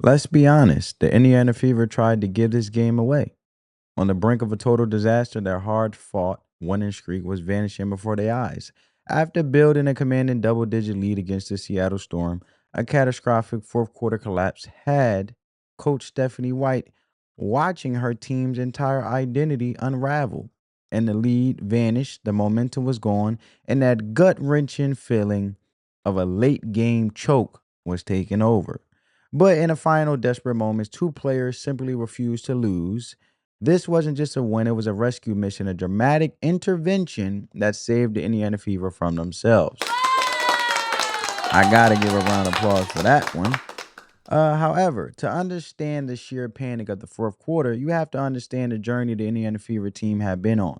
Let's be honest, the Indiana Fever tried to give this game away. On the brink of a total disaster, their hard fought winning streak was vanishing before their eyes. After building a commanding double digit lead against the Seattle Storm, a catastrophic fourth quarter collapse had Coach Stephanie White watching her team's entire identity unravel. And the lead vanished, the momentum was gone, and that gut wrenching feeling of a late game choke was taking over. But in the final desperate moments, two players simply refused to lose. This wasn't just a win, it was a rescue mission, a dramatic intervention that saved the Indiana Fever from themselves. I gotta give a round of applause for that one. However, to understand the sheer panic of the fourth quarter, you have to understand the journey the Indiana Fever team had been on.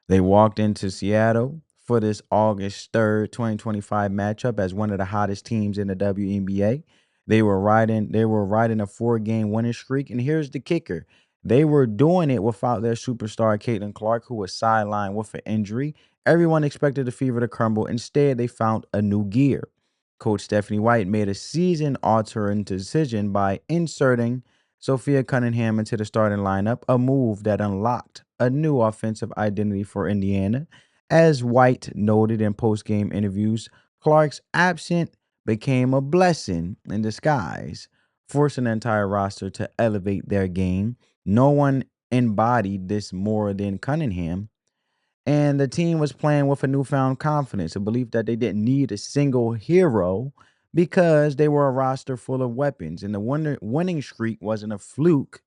They walked into Seattle for this August 3rd, 2025 matchup as one of the hottest teams in the WNBA. They were riding a four-game winning streak, and here's the kicker. They were doing it without their superstar Caitlin Clark, who was sidelined with an injury. Everyone expected the Fever to crumble. Instead, they found a new gear. Coach Stephanie White made a season-altering decision by inserting Sophie Cunningham into the starting lineup, a move that unlocked a new offensive identity for Indiana. As White noted in post-game interviews, Clark's absence became a blessing in disguise, forcing the entire roster to elevate their game. No one embodied this more than Cunningham, and the team was playing with a newfound confidence, a belief that they didn't need a single hero because they were a roster full of weapons. And the winning streak wasn't a fluke,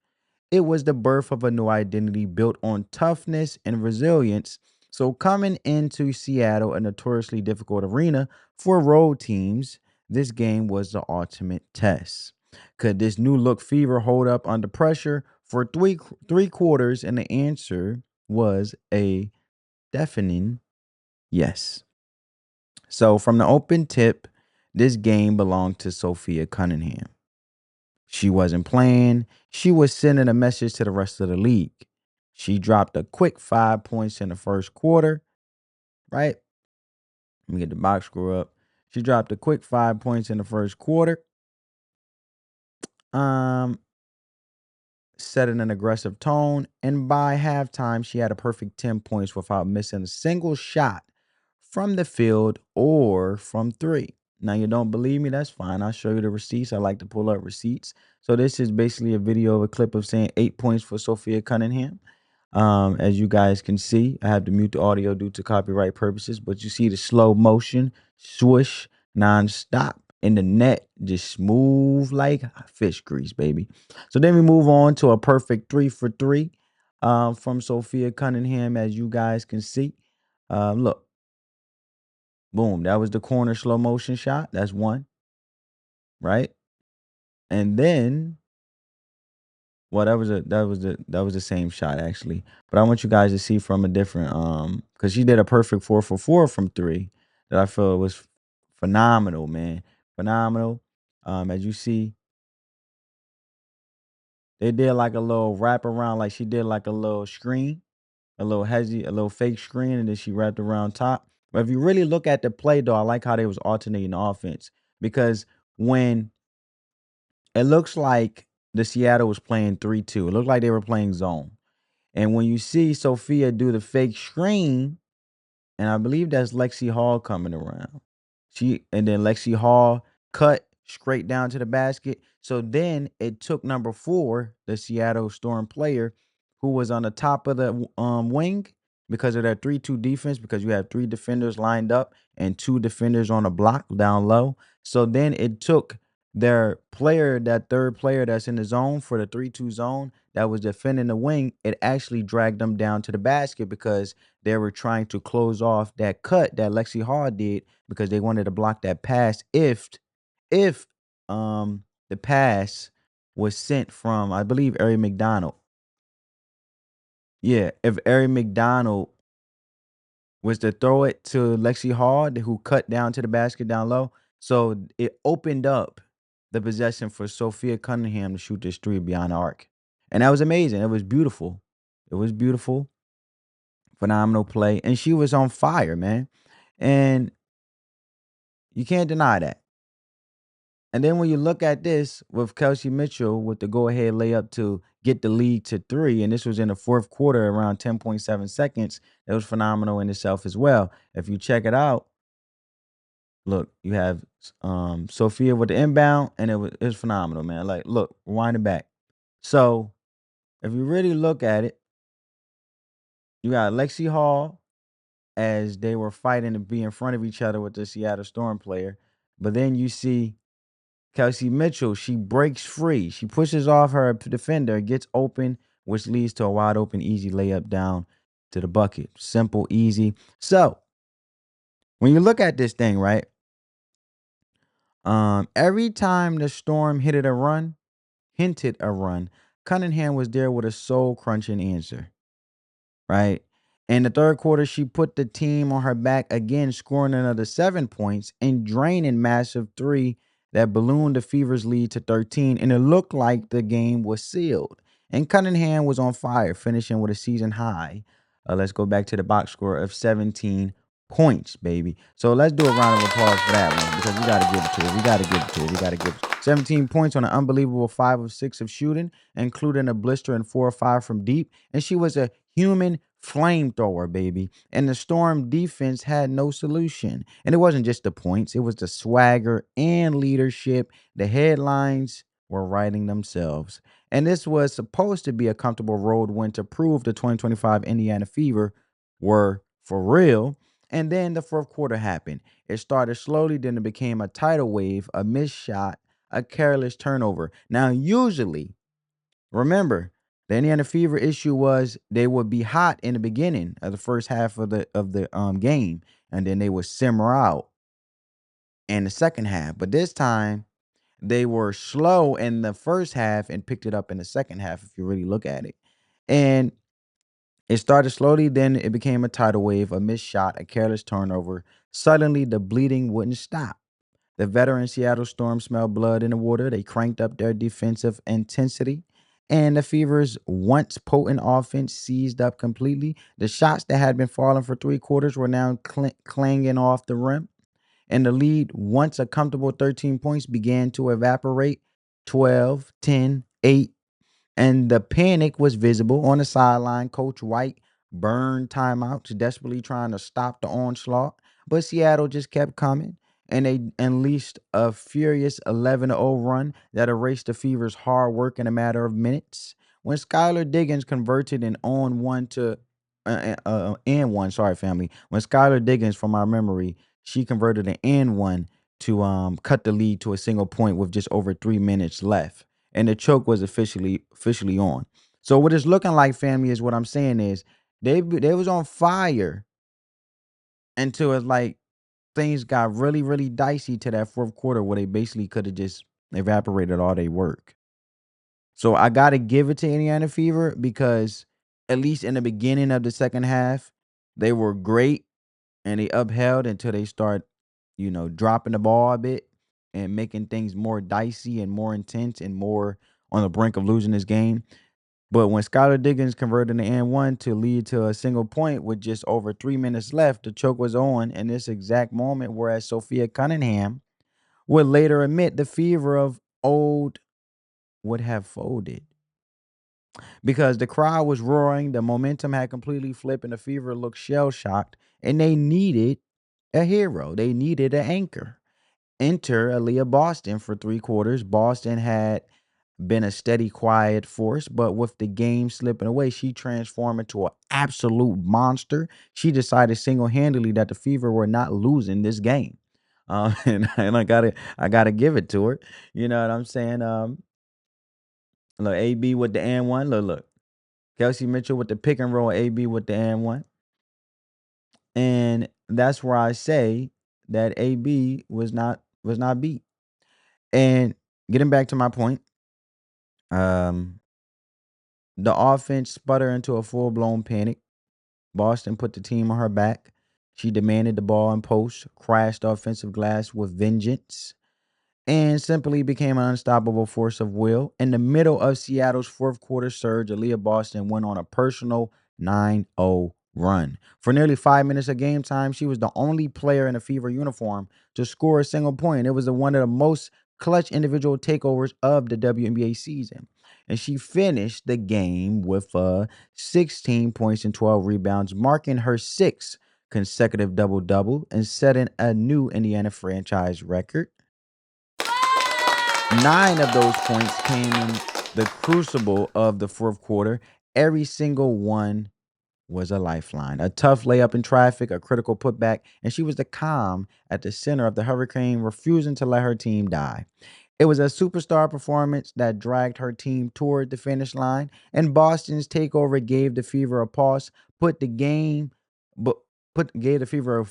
it was the birth of a new identity built on toughness and resilience. So, coming into Seattle, a notoriously difficult arena for road teams, this game was the ultimate test. Could this new look Fever hold up under pressure for three quarters? And the answer was a deafening yes. So, from the open tip, this game belonged to Sophia Cunningham. She wasn't playing, she was sending a message to the rest of the league. She dropped a quick 5 points in the first quarter, right? Let me get the box score up. She dropped a quick 5 points in the first quarter. Um, Setting an aggressive tone, and by halftime, she had a perfect 10 points without missing a single shot from the field or from three. Now, you don't believe me? That's fine. I'll show you the receipts. I like to pull up receipts. So, this is basically a video of a clip of saying 8 points for Sophia Cunningham. As you guys can see, I have to mute the audio due to copyright purposes, but you see the slow motion swoosh nonstop in the net, just smooth like fish grease, baby. So then we move on to a perfect 3 for 3 from Sophia Cunningham, as you guys can see. Look, boom, that was the corner slow motion shot. That's one, right? And then, well, that was the same shot actually. But I want you guys to see from a different because she did a perfect 4 for 4 from three that I feel was phenomenal, man, phenomenal. As you see, they did like a little wrap around, like she did like a little screen, a little fake screen, and then she wrapped around top. But if you really look at the play, though, I like how they was alternating the offense because when it looks like the Seattle was playing 3-2, it looked like they were playing zone. And when you see Sophia do the fake screen, and I believe that's Lexi Hall coming around. And then Lexi Hall cut straight down to the basket. So then it took number 4, the Seattle Storm player, who was on the top of the wing because of that 3-2 defense, because you have 3 defenders lined up and 2 defenders on a block down low. So then it took their player, that third player that's in the zone for the 3-2 zone that was defending the wing, it actually dragged them down to the basket because they were trying to close off that cut that Lexi Hall did because they wanted to block that pass if the pass was sent from, I believe, Ari McDonald. Yeah, if Ari McDonald was to throw it to Lexi Hall, who cut down to the basket down low. So it opened up the possession for Sophia Cunningham to shoot this three beyond the arc. And that was amazing. It was beautiful. It was beautiful. Phenomenal play. And she was on fire, man. And you can't deny that. And then when you look at this with Kelsey Mitchell with the go-ahead layup to get the lead to 3, and this was in the fourth quarter around 10.7 seconds, it was phenomenal in itself as well. If you check it out, look, you have Sophia with the inbound, and it was phenomenal, man. Like, look, rewind it back. So if you really look at it, you got Lexi Hall as they were fighting to be in front of each other with the Seattle Storm player. But then you see Kelsey Mitchell, she breaks free. She pushes off her defender, gets open, which leads to a wide open, easy layup down to the bucket. Simple, easy. So when you look at this thing, right? Every time the Storm hinted a run, Cunningham was there with a soul crunching answer. Right? In the third quarter, she put the team on her back again, scoring another 7 points and draining massive 3 that ballooned the Fever's lead to 13, and it looked like the game was sealed. And Cunningham was on fire, finishing with a season high. Let's go back to the box score of 17 points, baby. So let's do a round of applause for that one because we got to give it to her. We got to give it to her. We got to give it. 17 points on an unbelievable 5 of 6 of shooting, including a blister and 4 or 5 from deep. And she was a human flamethrower, baby. And the Storm defense had no solution. And it wasn't just the points, it was the swagger and leadership. The headlines were writing themselves. And this was supposed to be a comfortable road win to prove the 2025 Indiana Fever were for real. And then the fourth quarter happened. It started slowly, then it became a tidal wave, a missed shot, a careless turnover. Now, usually, remember, the Indiana Fever issue was they would be hot in the beginning of the first half of the game, and then they would simmer out in the second half. But this time, they were slow in the first half and picked it up in the second half. If you really look at it, and it started slowly, then it became a tidal wave, a missed shot, a careless turnover. Suddenly, the bleeding wouldn't stop. The veteran Seattle Storm smelled blood in the water. They cranked up their defensive intensity. And the Fever's once potent offense seized up completely. The shots that had been falling for 3 quarters were now clanging off the rim. And the lead, once a comfortable 13 points, began to evaporate. 12, 10, 8, and the panic was visible on the sideline. Coach White burned timeouts, desperately trying to stop the onslaught. But Seattle just kept coming, and they unleashed a furious 11-0 run that erased the Fever's hard work in a matter of minutes. When Skylar Diggins converted an on one to and one, sorry, family. When Skylar Diggins, from our memory, she converted an and one to cut the lead to a single point with just over 3 minutes left, and the choke was officially on. So what it's looking like, family, is what I'm saying is they was on fire until it's like things got really, really dicey to that fourth quarter where they basically could have just evaporated all their work. So I gotta give it to Indiana Fever because at least in the beginning of the second half, they were great and they upheld until they start, dropping the ball a bit and making things more dicey and more intense and more on the brink of losing this game. But when Skylar Diggins converted the and one to lead to a single point with just over 3 minutes left, the choke was on in this exact moment, whereas Sophie Cunningham would later admit the fever of old would have folded. Because the crowd was roaring, the momentum had completely flipped, and the Fever looked shell shocked, and they needed a hero. They needed an anchor. Enter Aliyah Boston for 3 quarters. Boston had been a steady, quiet force, but with the game slipping away, she transformed into an absolute monster. She decided single-handedly that the Fever were not losing this game. And I gotta give it to her. You know what I'm saying? Look, AB with the and one. Look. Kelsey Mitchell with the pick and roll, AB with the and one. And that's where I say that AB was not beat. And getting back to my point, um, the offense sputtered into a full blown panic. Boston put the team on her back. She demanded the ball in post, crashed the offensive glass with vengeance, and simply became an unstoppable force of will. In the middle of Seattle's fourth quarter surge, Aliyah Boston went on a personal 9-0 run. For nearly 5 minutes of game time, she was the only player in a Fever uniform to score a single point. It was one of the most clutch individual takeovers of the WNBA season. And she finished the game with 16 points and 12 rebounds, marking her sixth consecutive double-double and setting a new Indiana franchise record. 9 of those points came in the crucible of the fourth quarter. Every single one was a lifeline. A tough layup in traffic, a critical putback, and she was the calm at the center of the hurricane, refusing to let her team die. It was a superstar performance that dragged her team toward the finish line, and Boston's takeover gave the Fever a pause, gave the Fever a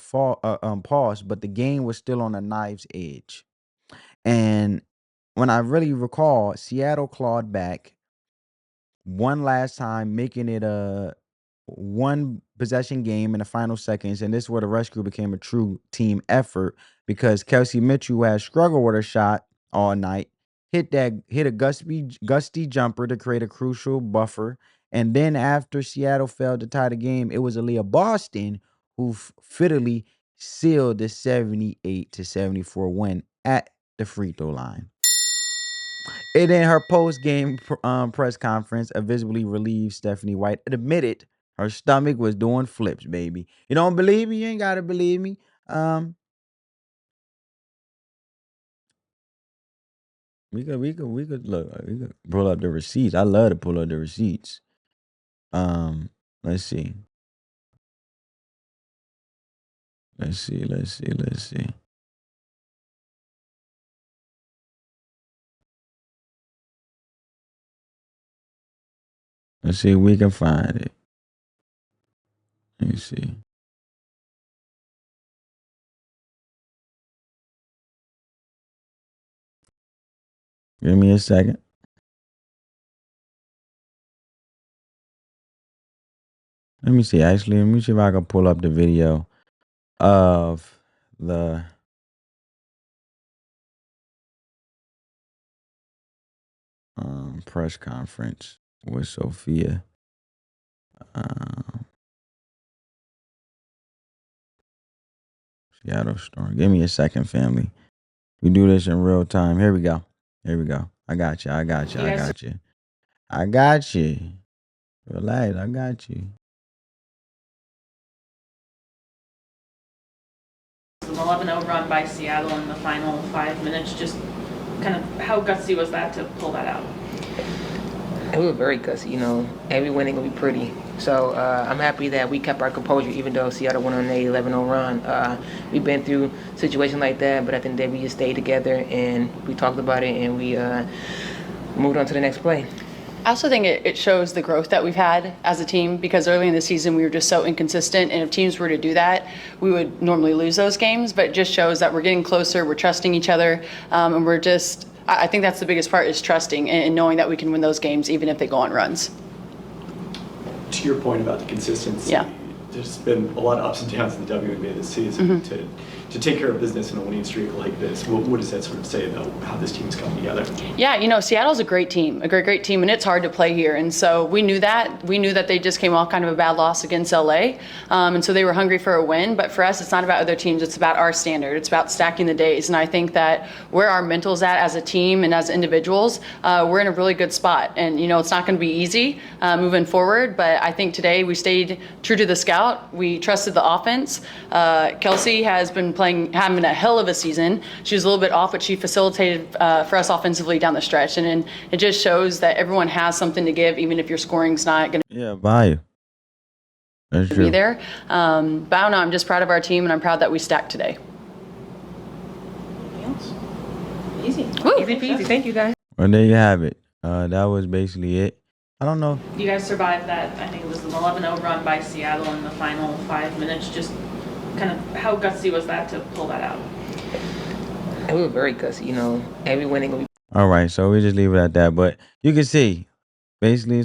pause, but the game was still on a knife's edge. And when I really recall, Seattle clawed back one last time, making it a one possession game in the final seconds, and this is where the rescue became a true team effort because Kelsey Mitchell, who had struggled with her shot all night, hit a gusty jumper to create a crucial buffer. And then after Seattle failed to tie the game, it was Aliyah Boston who fiddly sealed the 78-74 win at the free throw line. And in her post-game press conference, a visibly relieved Stephanie White admitted her stomach was doing flips, baby. You don't believe me? You ain't gotta believe me. We could look. We could pull up the receipts. I love to pull up the receipts. Let's see. Let's see. Let's see if we can find it. Let me see. Give me a second. Let me see. Actually, let me see if I can pull up the video of the press conference with Sophia. Seattle Storm. Give me a second, family. We do this in real time. Here we go. I got you. Relax. I got you. An 11-0 run by Seattle in the final 5 minutes. Just kind of how gutsy was that to pull that out? We were very gutsy, every win ain't gonna be pretty. So I'm happy that we kept our composure even though Seattle went on an 11-0 run. We've been through situations like that, but at the end of the day we just stayed together and we talked about it and we moved on to the next play. I also think it shows the growth that we've had as a team because early in the season we were just so inconsistent, and if teams were to do that, we would normally lose those games, but it just shows that we're getting closer, we're trusting each other, and I think that's the biggest part is trusting and knowing that we can win those games even if they go on runs. To your point about the consistency, yeah. There's been a lot of ups and downs in the WNBA this season. To take care of business in a winning streak like this, what does that sort of say about how this team's coming together? Yeah, Seattle's a great team, great team, and it's hard to play here. And so we knew that. We knew that they just came off kind of a bad loss against LA. And so they were hungry for a win. But for us, it's not about other teams. It's about our standard. It's about stacking the days. And I think that where our mental's at as a team and as individuals, we're in a really good spot. And, it's not going to be easy moving forward. But I think today we stayed true to the scout. We trusted the offense. Kelsey has been having a hell of a season. She was a little bit off, but she facilitated for us offensively down the stretch, and it just shows that everyone has something to give, even if your scoring's not going to value. That's be true. there. But I don't know. I'm just proud of our team, and I'm proud that we stacked today. Anything else? Easy. Woo, easy peasy. Thank you, guys. Well, there you have it. That was basically it. I don't know. You guys survived that. I think it was an 11-0 run by Seattle in the final 5 minutes. Just kind of how gutsy was that to pull that out? We were very gutsy, every win ain't gonna be. All right, so we just leave it at that. But you can see, basically,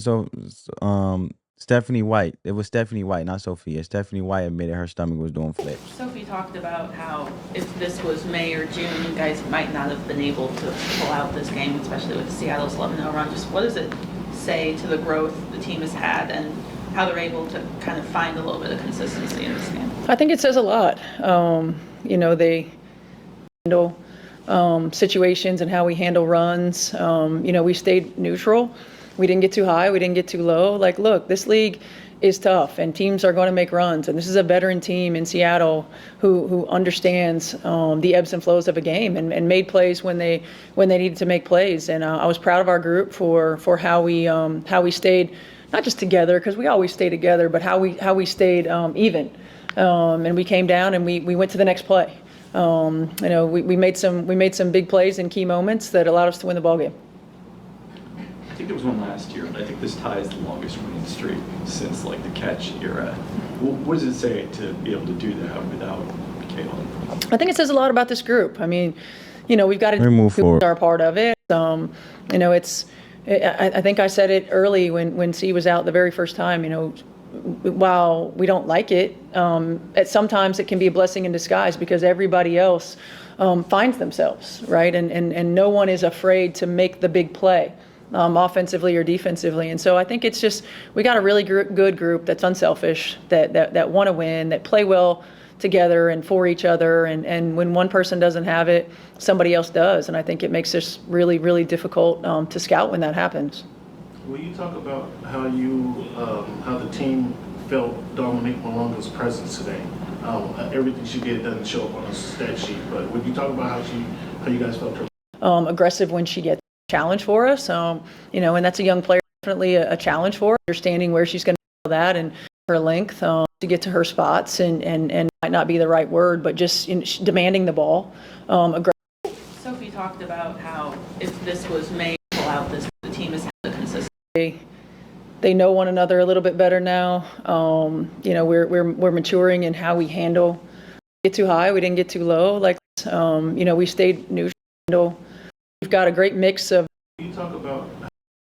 Stephanie White. It was Stephanie White, not Sophia. Stephanie White admitted her stomach was doing flips. Sophie talked about how if this was May or June, you guys might not have been able to pull out this game, especially with Seattle's 11-0 run. Just what does it say to the growth the team has had and how they're able to kind of find a little bit of consistency in this game? I think it says a lot. They handle situations and how we handle runs. We stayed neutral. We didn't get too high. We didn't get too low. Like, look, this league is tough, and teams are going to make runs. And this is a veteran team in Seattle who understands the ebbs and flows of a game and made plays when they needed to make plays. And I was proud of our group for how we stayed, not just together, because we always stay together, but how we stayed even. And we came down and we went to the next play. We made some big plays in key moments that allowed us to win the ball game. I think there was one last year, but I think this ties the longest winning streak since like the catch era. What does it say to be able to do that without Kayla? I think it says a lot about this group. I mean, we've got to move forward. Are part of it. I think I said it early when C was out the very first time. While we don't like it, sometimes it can be a blessing in disguise because everybody else finds themselves, right? And no one is afraid to make the big play, offensively or defensively. And so I think it's just, we got a really good group that's unselfish, that want to win, that play well together and for each other. And when one person doesn't have it, somebody else does. And I think it makes this really, really difficult to scout when that happens. Will you talk about how how the team felt Dominique Malonga's presence today? Everything she did doesn't show up on a stat sheet, but would you talk about how you guys felt her? Aggressive when she gets a challenge for us, and that's a young player, definitely a challenge for her, understanding where she's going to go that and her length to get to her spots and might not be the right word, but just demanding the ball. Sophie talked about how if this was May pull out this, the team is consistent. They know one another a little bit better now. We're maturing in how we handle. Get too high, we didn't get too low. Like, we stayed neutral. We've got a great mix of. You talk about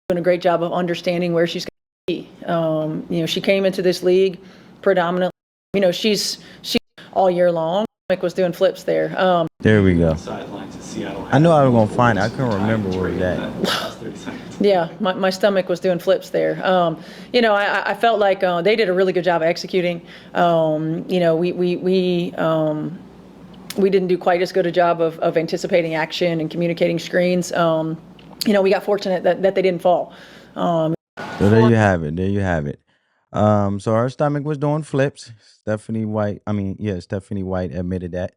doing a great job of understanding where she's going to be. She came into this league predominantly. She's all year long. Mike was doing flips there. There we go. Sidelines in Seattle. I knew I was going to find it. I couldn't remember where it was at. Last 30 seconds. Yeah, my stomach was doing flips there. I felt like they did a really good job of executing. We didn't do quite as good a job of anticipating action and communicating screens. We got fortunate that they didn't fall. So there you have it. There you have it. So her stomach was doing flips. Stephanie White admitted that,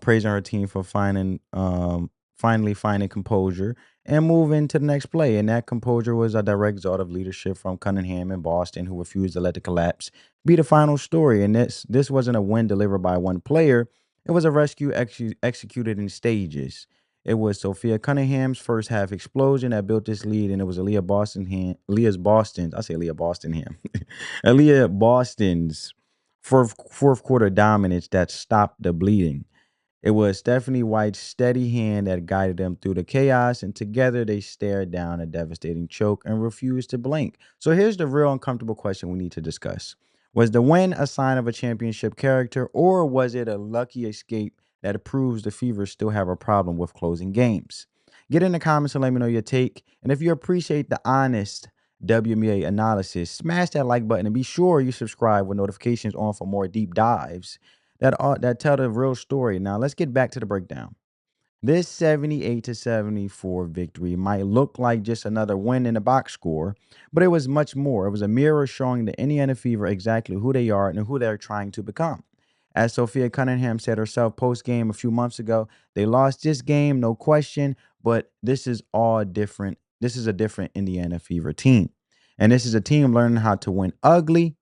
praising her team for finally finding composure and moving to the next play. And that composure was a direct result of leadership from Cunningham and Boston, who refused to let the collapse be the final story. And this wasn't a win delivered by one player. It was a rescue executed in stages. It was Sophie Cunningham's first half explosion that built this lead, and it was Aliyah Boston's fourth quarter dominance that stopped the bleeding. It was Stephanie White's steady hand that guided them through the chaos, and together they stared down a devastating choke and refused to blink. So here's the real uncomfortable question we need to discuss. Was the win a sign of a championship character, or was it a lucky escape that proves the Fever still have a problem with closing games? Get in the comments and let me know your take. And if you appreciate the honest WNBA analysis, smash that like button and be sure you subscribe with notifications on for more deep dives that tell the real story. Now let's get back to the breakdown. This 78-74 victory might look like just another win in the box score, but it was much more. It was a mirror showing the Indiana Fever exactly who they are and who they're trying to become. As Sophie Cunningham said herself post-game a few months ago, they lost this game, no question, but this is all different. This is a different Indiana Fever team. And this is a team learning how to win ugly,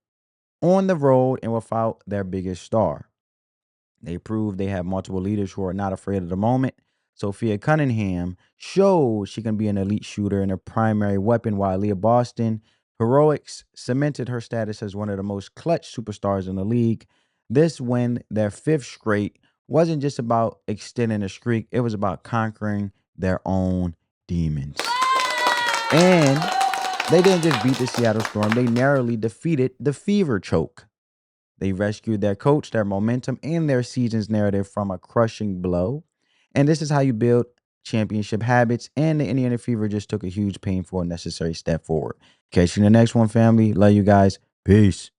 on the road, and without their biggest star. They proved they have multiple leaders who are not afraid of the moment. Sophie Cunningham showed she can be an elite shooter and a primary weapon, while Aliyah Boston heroics cemented her status as one of the most clutch superstars in the league. This win, their fifth straight, wasn't just about extending a streak. It was about conquering their own demons. And they didn't just beat the Seattle Storm. They narrowly defeated the Fever choke. They rescued their coach, their momentum, and their season's narrative from a crushing blow. And this is how you build championship habits. And the Indiana Fever just took a huge, painful, and necessary step forward. Catch you in the next one, family. Love you guys. Peace.